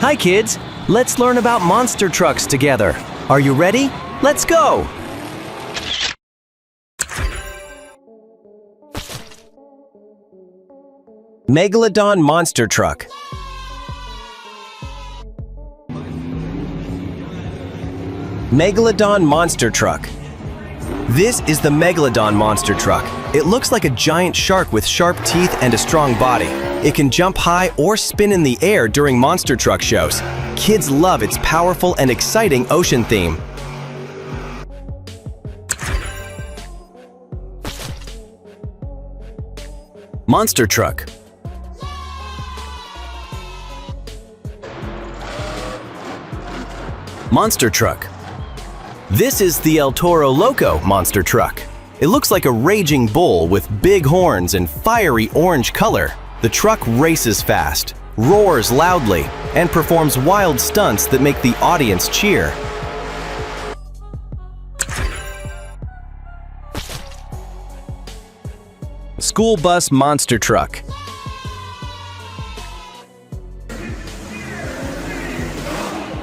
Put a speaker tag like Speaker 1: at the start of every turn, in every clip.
Speaker 1: Hi kids, let's learn about monster trucks together. Are you ready? Let's go! Megalodon monster truck. Megalodon monster truck. This is the Megalodon monster truck. It looks like a giant shark with sharp teeth and a strong body. It can jump high or spin in the air during monster truck shows. Kids love its powerful and exciting ocean theme. Monster truck. Monster truck. This is the Toro Loco monster truck. It looks like a raging bull with big horns and fiery orange color. The truck races fast, roars loudly, and performs wild stunts that make the audience cheer. School bus monster truck.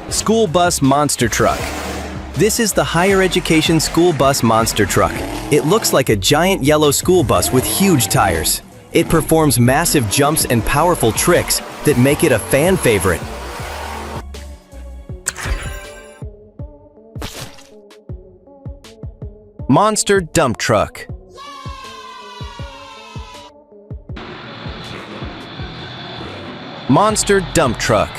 Speaker 1: School bus monster truck. This is the higher education school bus monster truck. It looks like a giant yellow school bus with huge tires. It performs massive jumps and powerful tricks that make it a fan favorite. Monster dump truck. Monster dump truck.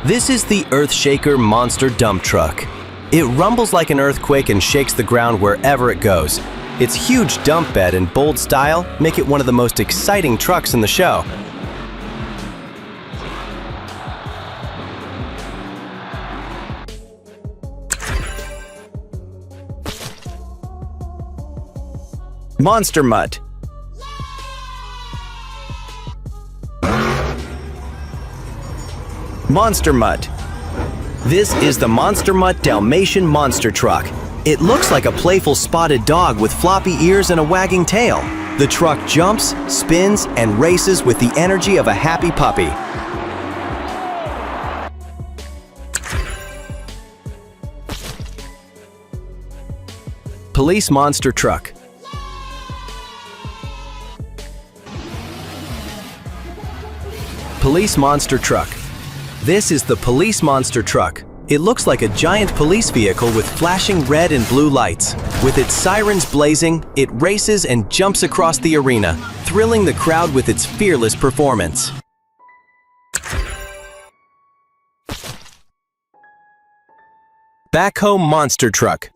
Speaker 1: This is the Earthshaker monster dump truck. It rumbles like an earthquake and shakes the ground wherever it goes. Its huge dump bed and bold style make it one of the most exciting trucks in the show. Monster Mutt. Monster Mutt. This is the Monster Mutt Dalmatian monster truck. It looks like a playful spotted dog with floppy ears and a wagging tail. The truck jumps, spins, and races with the energy of a happy puppy. Police monster truck. Police monster truck. This is the police monster truck. It looks like a giant police vehicle with flashing red and blue lights. With its sirens blazing, it races and jumps across the arena, thrilling the crowd with its fearless performance. Backhoe monster truck.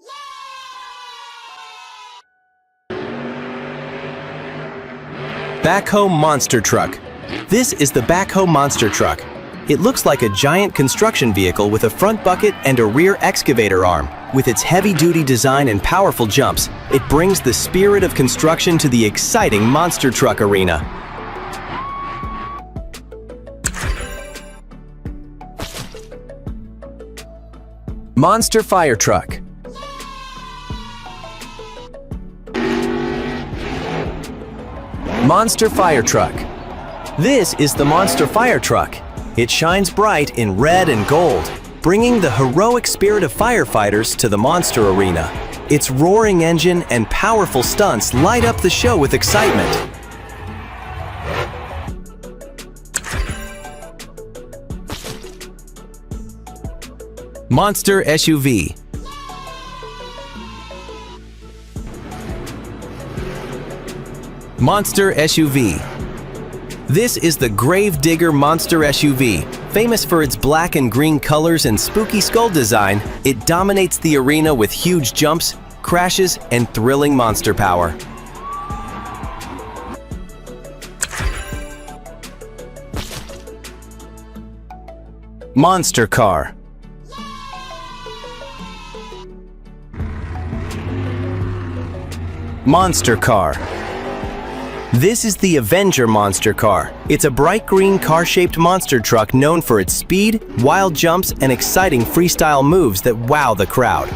Speaker 1: Backhoe monster truck. This is the Backhoe monster truck. It looks like a giant construction vehicle with a front bucket and a rear excavator arm. With its heavy-duty design and powerful jumps, it brings the spirit of construction to the exciting monster truck arena. Monster fire truck. Monster fire truck. This is the Monster fire truck. It shines bright in red and gold, bringing the heroic spirit of firefighters to the monster arena. Its roaring engine and powerful stunts light up the show with excitement. Monster SUV. Monster SUV. This is the Gravedigger Monster SUV. Famous for its black and green colors and spooky skull design, it dominates the arena with huge jumps, crashes, and thrilling monster power. Monster car. Monster car. This is the Avenger monster car. It's a bright green car-shaped monster truck known for its speed, wild jumps, and exciting freestyle moves that wow the crowd.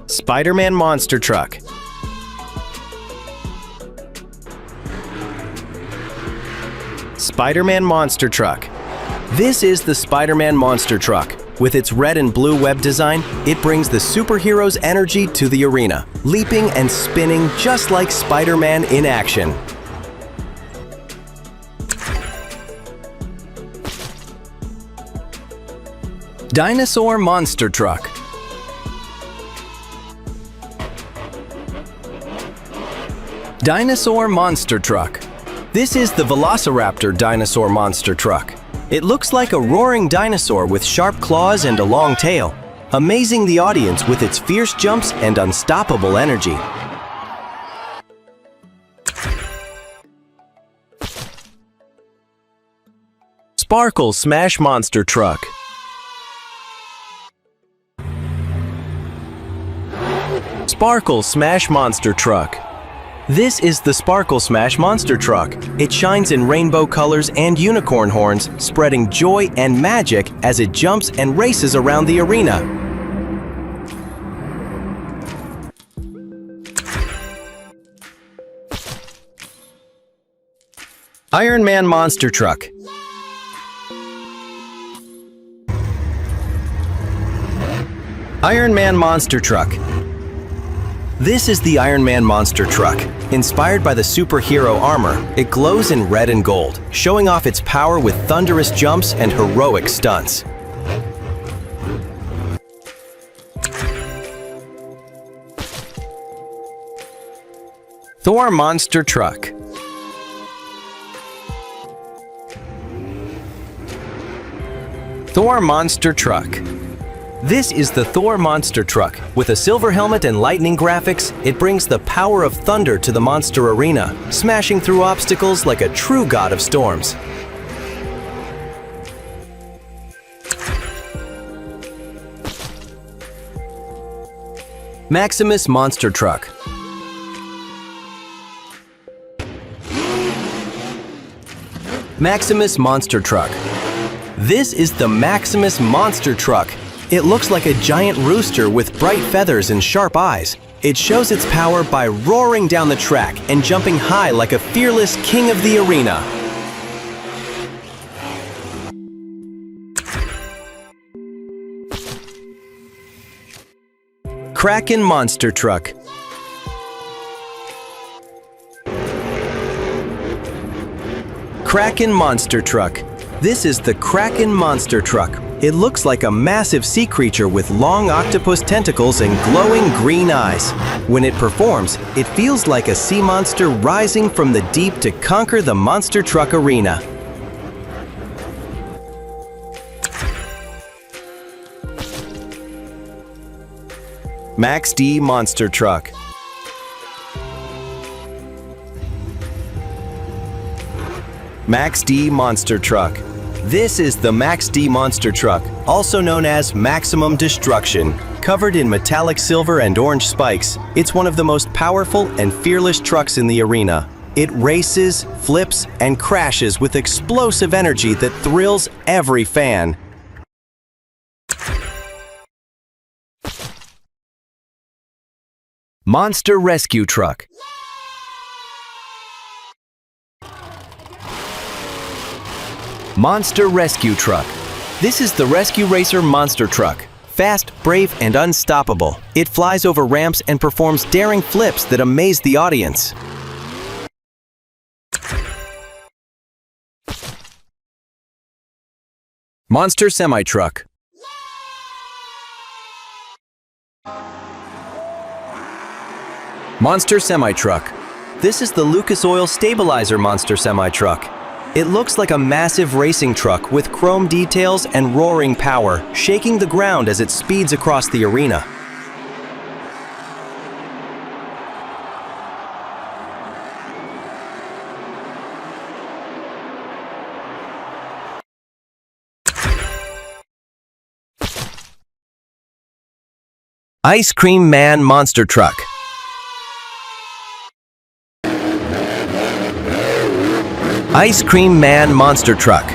Speaker 1: Spider-Man monster truck. Spider-Man Monster Truck. This is the Spider-Man Monster Truck. With its red and blue web design, it brings the superhero's energy to the arena, leaping and spinning just like Spider-Man in action. Dinosaur Monster Truck. Dinosaur Monster Truck. This is the Velociraptor Dinosaur Monster Truck. It looks like a roaring dinosaur with sharp claws and a long tail, amazing the audience with its fierce jumps and unstoppable energy. Sparkle Smash Monster Truck. Sparkle Smash Monster Truck. This is the Sparkle Smash Monster Truck. It shines in rainbow colors and unicorn horns, spreading joy and magic as it jumps and races around the arena. Iron Man Monster Truck. Iron Man Monster Truck. This is the Iron Man Monster Truck. Inspired by the superhero armor, it glows in red and gold, showing off its power with thunderous jumps and heroic stunts. Thor Monster Truck. Thor Monster Truck. This is the Thor Monster Truck. With a silver helmet and lightning graphics, it brings the power of thunder to the monster arena, smashing through obstacles like a true god of storms. Maximus Monster Truck. Maximus Monster Truck. This is the Maximus Monster Truck. It looks like a giant rooster with bright feathers and sharp eyes. It shows its power by roaring down the track and jumping high like a fearless king of the arena. Kraken Monster Truck. Kraken Monster Truck. This is the Kraken Monster Truck. It looks like a massive sea creature with long octopus tentacles and glowing green eyes. When it performs, it feels like a sea monster rising from the deep to conquer the monster truck arena. Max D Monster Truck. Max D Monster Truck. This is the Max D Monster Truck, also known as Maximum Destruction. Covered in metallic silver and orange spikes, it's one of the most powerful and fearless trucks in the arena. It races, flips, and crashes with explosive energy that thrills every fan. Monster Rescue Truck. Monster Rescue Truck. This is the Rescue Racer Monster Truck. Fast, brave, and unstoppable. It flies over ramps and performs daring flips that amaze the audience. Monster Semi-Truck. Monster Semi-Truck. This is the Lucas Oil Stabilizer Monster Semi-Truck. It looks like a massive racing truck with chrome details and roaring power, shaking the ground as it speeds across the arena. Ice Cream Man Monster Truck. Ice Cream Man Monster Truck.